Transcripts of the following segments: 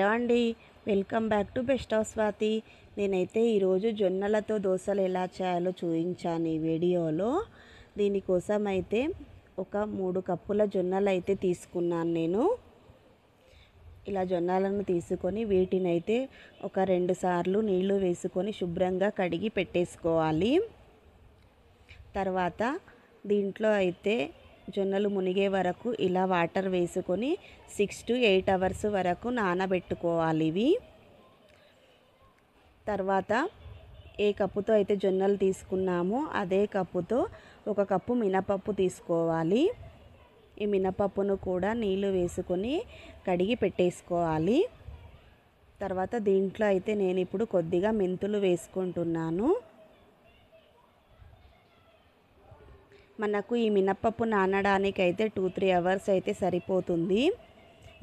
Hello అండి, welcome back to best of Swathi. నేనైతే ఈరోజు జొన్నలతో దోశలు ఎలా చేయాలో చూపించాను ఈ వీడియోలో. దీనికోసం అయితే ఒక 3 కప్పుల జొన్నలు అయితే తీసుకున్నాను నేను. ఇలా జొన్నలను తీసుకొని వీటిని అయితే ఒక 2 సార్లు నీళ్లు వేసుకొని శుభ్రంగా కడిగి పెట్టేసుకోవాలి. తర్వాత దీంట్లో అయితే జొన్నలు మునిగే వరకు ఇలా వాటర్ వేసుకొని 6 to 8 అవర్స్ వరకు నానబెట్టుకోవాలి ఇవి. తర్వాత ఏ కప్పుతో అయితే జొన్నలు తీసుకున్నామో అదే కప్పుతో 1 కప్పు మినపప్పు తీసుకోవాలి. ఈ మినపప్పును కూడా నీళ్లు వేసుకొని కడిగి పెట్టేసుకోవాలి. తర్వాత దీంట్లో అయితే నేను ఇప్పుడు కొద్దిగా మెంతులు వేసుకుంటున్నాను. మనకు ఈ మినపప్పు నానడానికి అయితే 2-3 అవర్స్ అయితే సరిపోతుంది.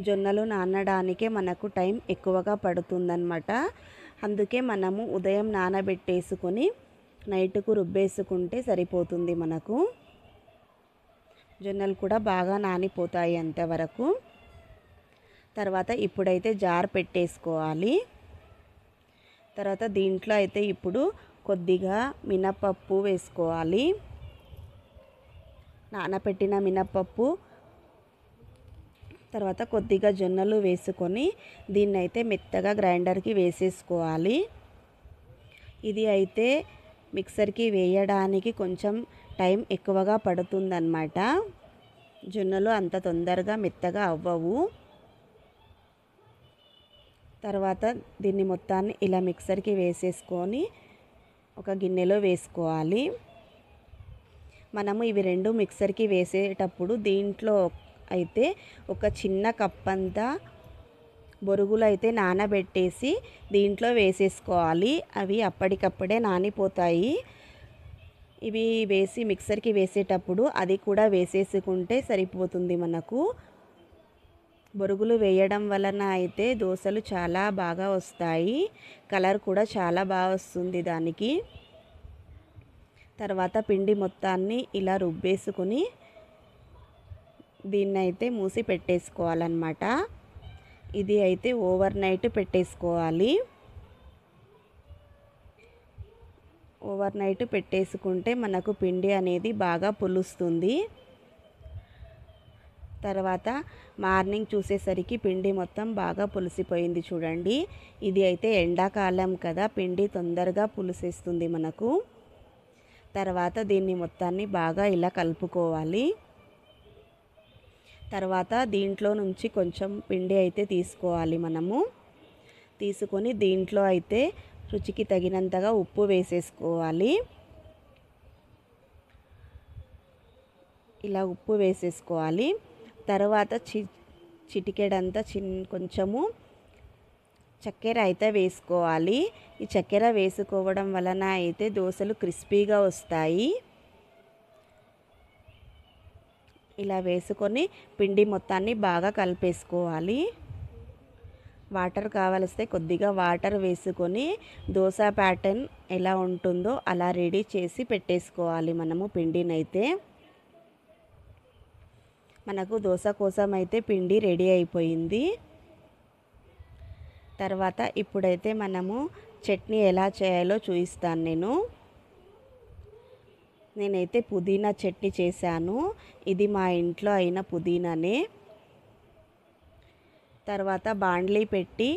జొన్నలు నానడానికే మనకు టైం ఎక్కువగా పడుతుందన్నమాట. అందుకే మనము ఉదయం నానబెట్టేసుకొని నైట్కు రుబ్బేసుకుంటే సరిపోతుంది మనకు. జొన్నలు కూడా బాగా నానిపోతాయి అంతవరకు. తర్వాత ఇప్పుడైతే జార్ పెట్టేసుకోవాలి. తర్వాత దీంట్లో అయితే ఇప్పుడు కొద్దిగా మినపప్పు వేసుకోవాలి. నానబెట్టిన మినపప్పు, తర్వాత కొద్దిగా జొన్నలు వేసుకొని దీన్ని అయితే మెత్తగా గ్రైండర్కి వేసేసుకోవాలి. ఇది అయితే మిక్సర్కి వేయడానికి కొంచెం టైం ఎక్కువగా పడుతుందన్నమాట. జొన్నలు అంత తొందరగా మెత్తగా అవ్వవు. తర్వాత దీన్ని మొత్తాన్ని ఇలా మిక్సర్కి వేసేసుకొని ఒక గిన్నెలో వేసుకోవాలి. మనము ఇవి 2 మిక్సర్కి వేసేటప్పుడు దీంట్లో అయితే ఒక చిన్న కప్పంతా బొరుగులు అయితే నానబెట్టేసి దీంట్లో వేసేసుకోవాలి. అవి అప్పటికప్పుడే నానిపోతాయి. ఇవి వేసి మిక్సర్కి వేసేటప్పుడు అది కూడా వేసేసుకుంటే సరిపోతుంది మనకు. బొరుగులు వేయడం వలన అయితే దోశలు చాలా బాగా వస్తాయి. కలర్ కూడా చాలా బాగా వస్తుంది దానికి. తర్వాత పిండి మొత్తాన్ని ఇలా రుబ్బేసుకొని దీన్నైతే మూసి పెట్టేసుకోవాలన్నమాట. ఇది అయితే ఓవర్ నైట్ పెట్టేసుకోవాలి. ఓవర్ నైట్ పెట్టేసుకుంటే మనకు పిండి అనేది బాగా పులుస్తుంది. తర్వాత మార్నింగ్ చూసేసరికి పిండి మొత్తం బాగా పులిసిపోయింది చూడండి. ఇది అయితే ఎండాకాలం కదా, పిండి తొందరగా పులిసేస్తుంది మనకు. తర్వాత దీన్ని మొత్తాన్ని బాగా ఇలా కలుపుకోవాలి. తర్వాత దీంట్లో నుంచి కొంచెం పిండి అయితే తీసుకోవాలి మనము. తీసుకొని దీంట్లో అయితే రుచికి తగినంతగా ఉప్పు వేసేసుకోవాలి. ఇలా ఉప్పు వేసేసుకోవాలి. తర్వాత చిటికెడంతా కొంచెము చక్కెర అయితే వేసుకోవాలి. ఈ చక్కెర వేసుకోవడం వలన అయితే దోశలు క్రిస్పీగా వస్తాయి. ఇలా వేసుకొని పిండి మొత్తాన్ని బాగా కలిపేసుకోవాలి. వాటర్ కావలిస్తే కొద్దిగా వాటర్ వేసుకొని దోశ ప్యాటర్న్ ఎలా ఉంటుందో అలా రెడీ చేసి పెట్టేసుకోవాలి మనము పిండినైతే. మనకు దోశ కోసం అయితే పిండి రెడీ అయిపోయింది. తర్వాత ఇప్పుడైతే మనము చట్నీ ఎలా చేయాలో చూపిస్తాను. నేనైతే పుదీనా చట్నీ చేశాను. ఇది మా ఇంట్లో అయిన పుదీనానే. తర్వాత బాండ్లీ పెట్టి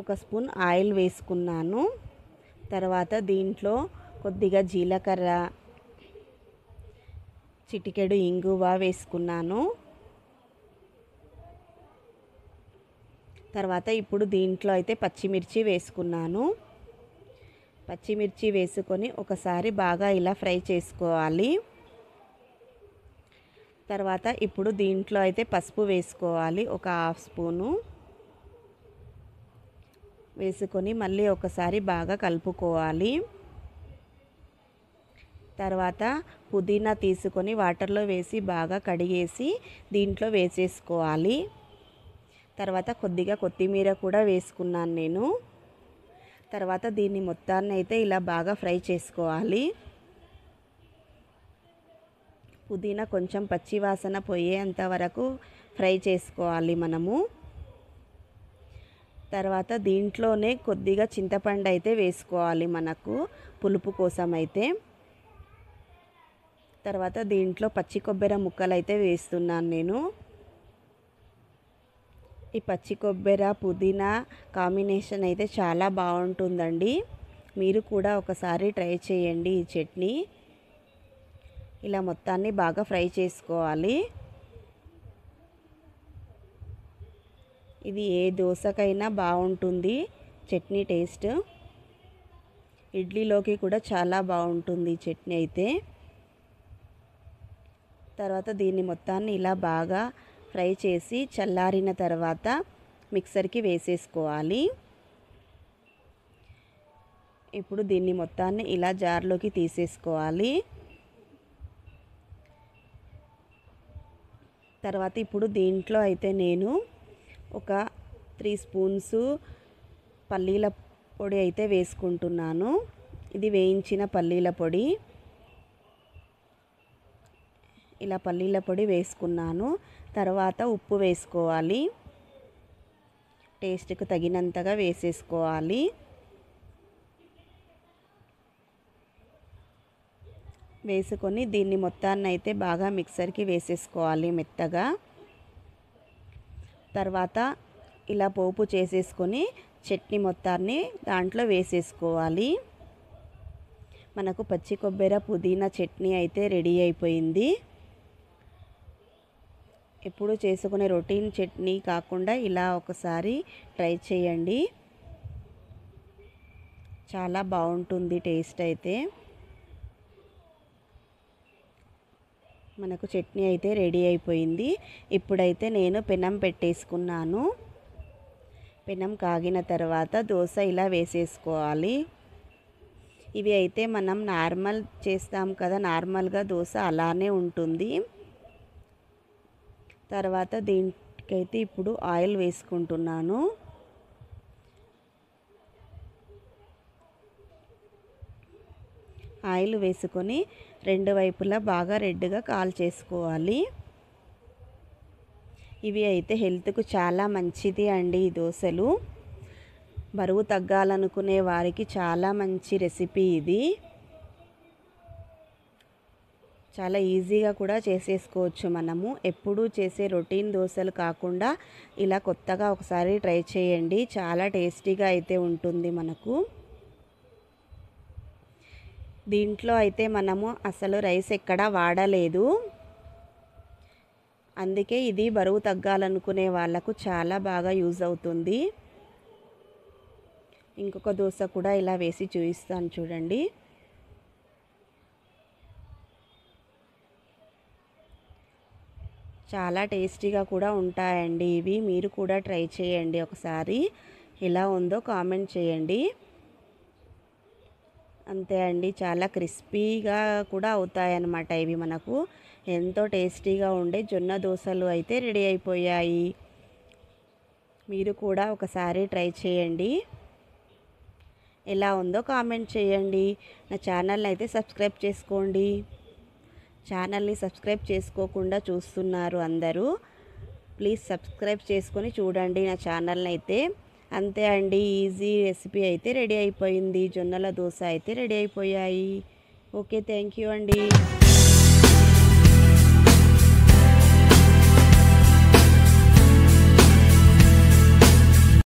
1 స్పూన్ ఆయిల్ వేసుకున్నాను. తర్వాత దీంట్లో కొద్దిగా జీలకర్ర, చిటికెడు ఇంగువ వేసుకున్నాను. తర్వాత ఇప్పుడు దీంట్లో అయితే పచ్చిమిర్చి వేసుకున్నాను. పచ్చిమిర్చి వేసుకొని ఒకసారి బాగా ఇలా ఫ్రై చేసుకోవాలి. తర్వాత ఇప్పుడు దీంట్లో అయితే పసుపు వేసుకోవాలి, ఒక 1/2 స్పూను వేసుకొని మళ్ళీ ఒకసారి బాగా కలుపుకోవాలి. తర్వాత పుదీనా తీసుకొని వాటర్లో వేసి బాగా కడిగేసి దీంట్లో వేసేసుకోవాలి. తర్వాత కొద్దిగా కొత్తిమీర కూడా వేసుకున్నాను నేను. తర్వాత దీన్ని మొత్తాన్ని అయితే ఇలా బాగా ఫ్రై చేసుకోవాలి. పుదీనా కొంచెం పచ్చివాసన పోయేంత వరకు ఫ్రై చేసుకోవాలి మనము. తర్వాత దీంట్లోనే కొద్దిగా చింతపండు అయితే వేసుకోవాలి మనకు పులుపు కోసం అయితే. తర్వాత దీంట్లో పచ్చి కొబ్బరి ముక్కలు అయితే వేస్తున్నాను నేను. ఈ పచ్చి కొబ్బరి పుదీనా కాంబినేషన్ అయితే చాలా బాగుంటుందండి. మీరు కూడా ఒకసారి ట్రై చేయండి ఈ చట్నీ. ఇలా మొత్తాన్ని బాగా ఫ్రై చేసుకోవాలి. ఇది ఏ దోసకైనా బాగుంటుంది చట్నీ టేస్ట్. ఇడ్లీలోకి కూడా చాలా బాగుంటుంది ఈ చట్నీ అయితే. తర్వాత దీన్ని మొత్తాన్ని ఇలా బాగా ఫ్రై చేసి చల్లారిన తర్వాత మిక్సర్కి వేసేసుకోవాలి. ఇప్పుడు దీన్ని మొత్తాన్ని ఇలా జార్లోకి తీసేసుకోవాలి. తర్వాత ఇప్పుడు దీంట్లో అయితే నేను ఒక 3 స్పూన్స్ పల్లీల పొడి అయితే వేసుకుంటున్నాను. ఇది వేయించిన పల్లీల పొడి. ఇలా పల్లీల పొడి వేసుకున్నాను. తర్వాత ఉప్పు వేసుకోవాలి. టేస్ట్కి తగినంతగా వేసేసుకోవాలి. వేసుకొని దీన్ని మొత్తాన్ని అయితే బాగా మిక్సర్కి వేసేసుకోవాలి మెత్తగా. తర్వాత ఇలా పోపు చేసేసుకొని చట్నీ మొత్తాన్ని దాంట్లో వేసేసుకోవాలి. మనకు పచ్చి కొబ్బరి పుదీనా చట్నీ అయితే రెడీ అయిపోయింది. ఎప్పుడు చేసుకునే రొటీన్ చట్నీ కాకుండా ఇలా ఒకసారి ట్రై చేయండి. చాలా బాగుంటుంది టేస్ట్ అయితే. మనకు చట్నీ అయితే రెడీ అయిపోయింది. ఇప్పుడైతే నేను పెనం పెట్టేసుకున్నాను. పెనం కాగిన తర్వాత దోశ ఇలా వేసేసుకోవాలి. ఇవి అయితే మనం నార్మల్ చేస్తాం కదా, నార్మల్గా దోశ అలానే ఉంటుంది. తర్వాత దీనికైతే ఇప్పుడు ఆయిల్ వేసుకుంటున్నాను. ఆయిల్ వేసుకొని రెండు వైపులా బాగా రెడ్గా కాల్చేసుకోవాలి. ఇవి అయితే హెల్త్కు చాలా మంచిది అండి ఈ దోశలు. బరువు తగ్గాలనుకునే వారికి చాలా మంచి రెసిపీ ఇది. చాలా ఈజీగా కూడా చేసేసుకోవచ్చు మనము. ఎప్పుడూ చేసే రొటీన్ దోశలు కాకుండా ఇలా కొత్తగా ఒకసారి ట్రై చేయండి. చాలా టేస్టీగా అయితే ఉంటుంది మనకు. దీంట్లో అయితే మనము అసలు రైస్ ఎక్కడా వాడలేదు. అందుకే ఇది బరువు తగ్గాలనుకునే వాళ్ళకు చాలా బాగా యూజ్ అవుతుంది. ఇంకొక దోశ కూడా ఇలా వేసి చూపిస్తాను చూడండి. చాలా టేస్టీగా కూడా ఉంటాయండి ఇవి. మీరు కూడా ట్రై చేయండి ఒకసారి. ఎలా ఉందో కామెంట్ చేయండి. అంతే అండి, చాలా క్రిస్పీగా కూడా అవుతాయన్నమాట ఇవి. మనకు ఎంతో టేస్టీగా ఉండే జొన్న దోశలు అయితే రెడీ అయిపోయాయి. మీరు కూడా ఒకసారి ట్రై చేయండి. ఎలా ఉందో కామెంట్ చేయండి. నా ఛానల్ని అయితే సబ్స్క్రైబ్ చేసుకోండి. ఛానల్ని సబ్స్క్రైబ్ చేసుకోకుండా చూస్తున్నారు అందరూ. ప్లీజ్ సబ్స్క్రైబ్ చేసుకొని చూడండి నా ఛానల్ని అయితే. అంతే అండి, ఈజీ రెసిపీ అయితే రెడీ అయిపోయింది. జొన్నల దోశ అయితే రెడీ అయిపోయాయి. ఓకే, థ్యాంక్ యూ అండి.